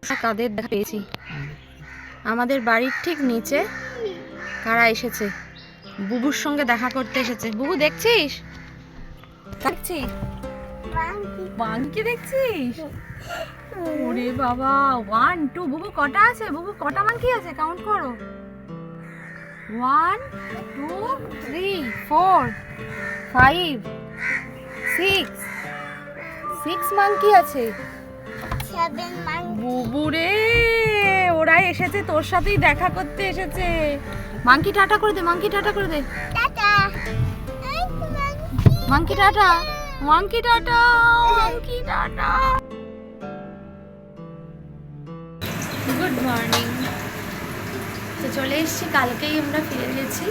কাদের দেখা পেয়েছি আমাদের বাড়ির ঠিক নিচে কারা এসেছে, বুবুর সঙ্গে দেখা করতে এসেছে। বুবু দেখছিস, দেখছিস মাংকি দেখছিস? ওরে বাবা, 1 2 বুবু কটা আছে? বুবু কটা মাংকি আছে? কাউন্ট করো। 1 2 3 4 5 6 মাংকি আছে। বুবু রে, ওরা এসেছে তোর সাথেই দেখা করতে এসেছে। মাংকি টাটা করে দে, মাংকি টাটা করে দে। Monkey tata, monkey tata, monkey tata. Good morning. তো চলে এসেছি, কালকেই আমরা ফিরে গেছি।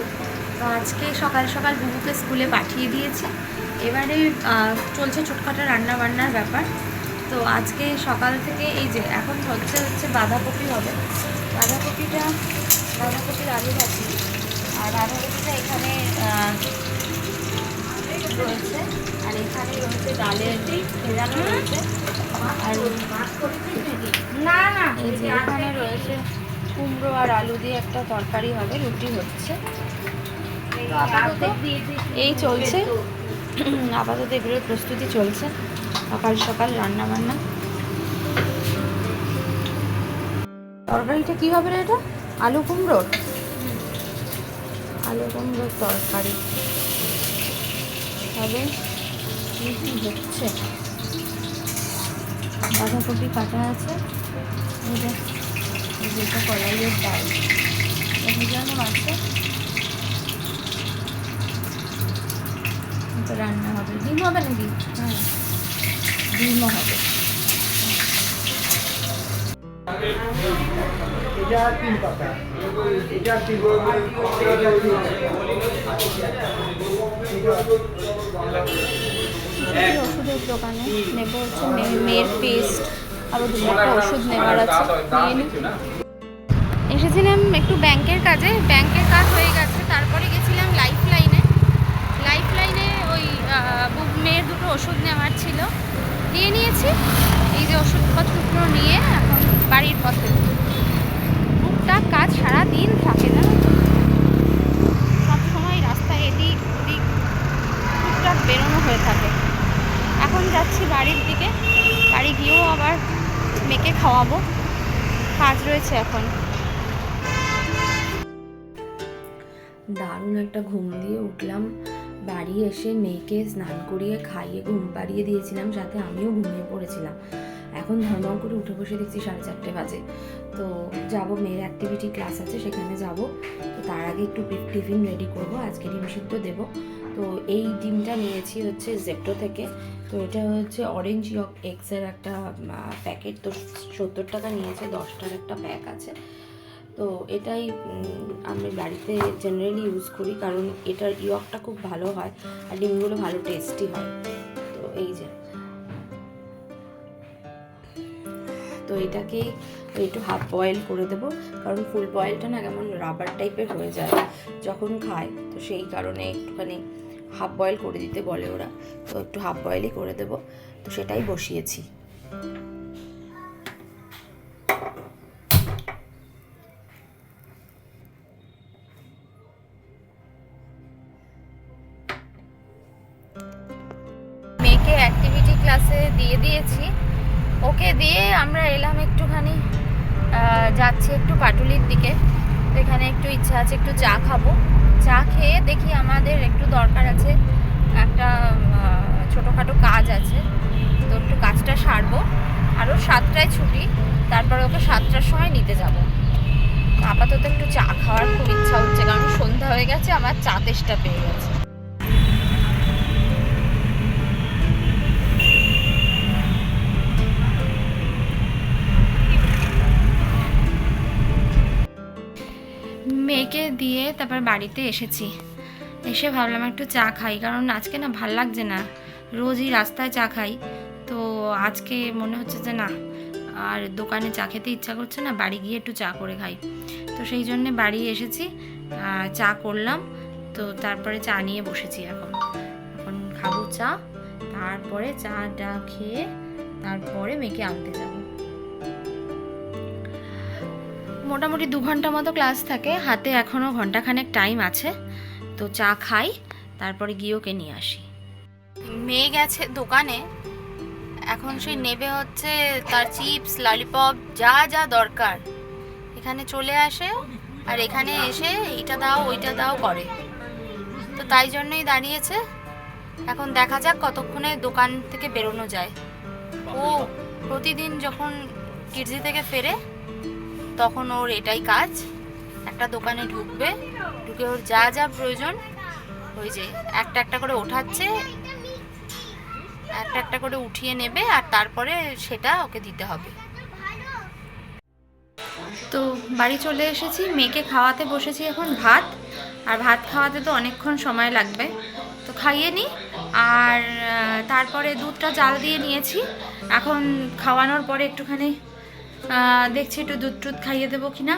তো আজকে সকাল সকাল বুবুকে স্কুলে পাঠিয়ে দিয়েছি। এবারে চলছে ছোটখাটো রান্না বান্নার ব্যাপার। তো আজকে সকাল থেকে এই যে এখন হচ্ছে বাঁধাকপি হবে। বাঁধাকপির আলু ভাজি, আর বাঁধাকপিটা এখানে রয়েছে, আর এখানে রয়েছে ডালের ভেজানো রয়েছে, আর না না এই যে এখানে রয়েছে কুমড়ো আর আলু দিয়ে একটা তরকারি হবে, রুটি হচ্ছে। এই চলছে আপাতত, এগুলোর প্রস্তুতি চলছে সকাল সকাল রান্না বান্না। তরকারিটা কি হবে রে? এটা আলু কুমড়োর তরকারি হবে। কি হচ্ছে, বাঁধাকপি কাটা আছে, যেটা কলাইয়ের ডাল ভেজানো আছে, রান্না হবে। ডিম হবে নাকি? হ্যাঁ, ডিমও হবে। ওষুধের দোকানে নেবো হচ্ছে মেয়ের পেস্ট, আরও দুটো ওষুধ নেওয়ার আছে, এসেছিলাম একটু ব্যাংকের কাজে, ব্যাংকের কাজ হয়ে গেছে। তারপরে গেছিলাম লাইফ লাইনে ওই মেয়ের দুটো ওষুধ নেওয়ার ছিল, নিয়ে নিয়েছি। এই যে ওষুধপত্রগুলো নিয়ে এখন বাড়ির পথে। টুকটাক কাজ সারাদিন থাকে না, সবসময় রাস্তায় এদিক ওদিক টুকটাক বেরোনো হয়ে থাকে। এখন যাচ্ছি বাড়ির দিকে, বাড়ি গিয়েও আবার মেয়েকে খাওয়াবো, কাজ রয়েছে এখন। দারুণ একটা ঘুম দিয়ে উঠলাম, বাড়ি এসে মেয়েকে স্নান করিয়ে খাইয়ে ঘুম পাড়িয়ে দিয়েছিলাম, সাথে আমিও ঘুমিয়ে পড়েছিলাম। এখন ধর্মর করে উঠে বসে দেখছি 4:30 বাজে। তো যাব, মেয়ের অ্যাক্টিভিটি ক্লাস আছে, সেখানে যাব। তো তার আগে একটু টিফিন রেডি করব, আজকে ডিম সিদ্ধ দেবো। তো এই ডিমটা নিয়েছি হচ্ছে জেপ্টো থেকে। তো এটা হচ্ছে অরেঞ্জ ইয়ক এগসের একটা প্যাকেট। তো 70 টাকা নিয়েছে, 10টার একটা প্যাক আছে। তো এটাই আমি বাড়িতে জেনারেলি ইউজ করি, কারণ এটার ইয়কটা খুব ভালো হয় আর ডিমগুলো ভালো টেস্টি হয়। তো এই যে, তো এটাকে একটু হাফ বয়েল করে দেবো, কারণ ফুল বয়েলটা না কেমন রাবার টাইপের হয়ে যায় যখন খায়। তো সেই কারণে একটুখানি হাফ বয়েল করে দিতে বলে ওরা, তো একটু হাফ বয়েলই করে দেবো। তো সেটাই বসিয়েছি। মেয়েকে অ্যাক্টিভিটি ক্লাসে দিয়ে দিয়েছি, ওকে দিয়ে আমরা এলাম একটুখানি, যাচ্ছি একটু পাটুলির দিকে। তো এখানে একটু ইচ্ছা আছে একটু চা খাবো। চা খেয়ে দেখি, আমাদের একটু দরকার আছে, একটা ছোটোখাটো কাজ আছে, তো একটু কাজটা সারবো। আরও 7টায় ছুটি, তারপরে ওকে 7টার সময় নিতে যাব। আপাতত একটু চা খাওয়ার খুব ইচ্ছা হচ্ছে, কারণ সন্ধ্যা হয়ে গেছে, আমার চা তেষ্টা পেয়ে গেছে। মেয়েকে দিয়ে তারপর বাড়িতে এসেছি, এসে ভাবলাম একটু চা খাই, কারণ আজকে না ভাল লাগছে না, রোজই রাস্তায় চা খাই। তো আজকে মনে হচ্ছে যে না, আর দোকানে চা খেতে ইচ্ছা করছে না, বাড়ি গিয়ে একটু চা করে খাই। তো সেই জন্যে বাড়ি এসেছি, চা করলাম। তো তারপরে চা নিয়ে বসেছি, এখন খাবো চা, তারপরে চাটা খেয়ে তারপরে মেয়েকে আনতে যাব। মোটামুটি 2 ঘন্টা মতো ক্লাস থাকে, হাতে এখনও ঘন্টাখানেক টাইম আছে। তো চা খাই, তারপরে গিয়ে ওকে নিয়ে আসি। মেয়ে গেছে দোকানে, এখন সে নেবে হচ্ছে তার চিপস, ললিপপ, যা যা দরকার। এখানে চলে আসে আর এখানে এসে এইটা দাও ওইটা দাও করে, তো তাই জন্যই দাঁড়িয়েছে। এখন দেখা যাক কতক্ষণে দোকান থেকে বেরোনো যায়। ও প্রতিদিন যখন কিডজি থেকে ফেরে তখন ওর এটাই কাজ, একটা দোকানে ঢুকবে, ঢুকে ওর যা যা প্রয়োজন ওই যে একটা একটা করে ওঠাচ্ছে, একটা একটা করে উঠিয়ে নেবে আর তারপরে সেটা ওকে দিতে হবে। তো বাড়ি চলে এসেছি, মেয়েকে খাওয়াতে বসেছি এখন ভাত। আর ভাত খাওয়াতে তো অনেকক্ষণ সময় লাগবে, তো খাইয়ে নিই। আর তারপরে দুধটা জাল দিয়ে নিয়েছি, এখন খাওয়ানোর পরে একটুখানি দেখছি একটু দুধ টুধ খাইয়ে দেবো কিনা,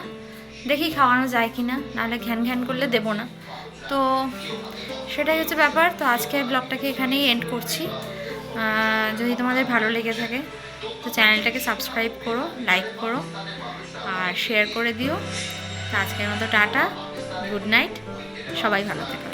দেখি খাওয়ানো যায় কিনা, নাহলে ঘ্যান ঘ্যান করলে দেবো না। তো সেটাই হচ্ছে ব্যাপার। তো আজকের ব্লগটাকে এখানেই এন্ড করছি। যদি তোমাদের ভালো লেগে থাকে তো চ্যানেলটাকে সাবস্ক্রাইব করো, লাইক করো আর শেয়ার করে দিও। তো আজকের মতো টাটা, গুড নাইট, সবাই ভালো থেকো।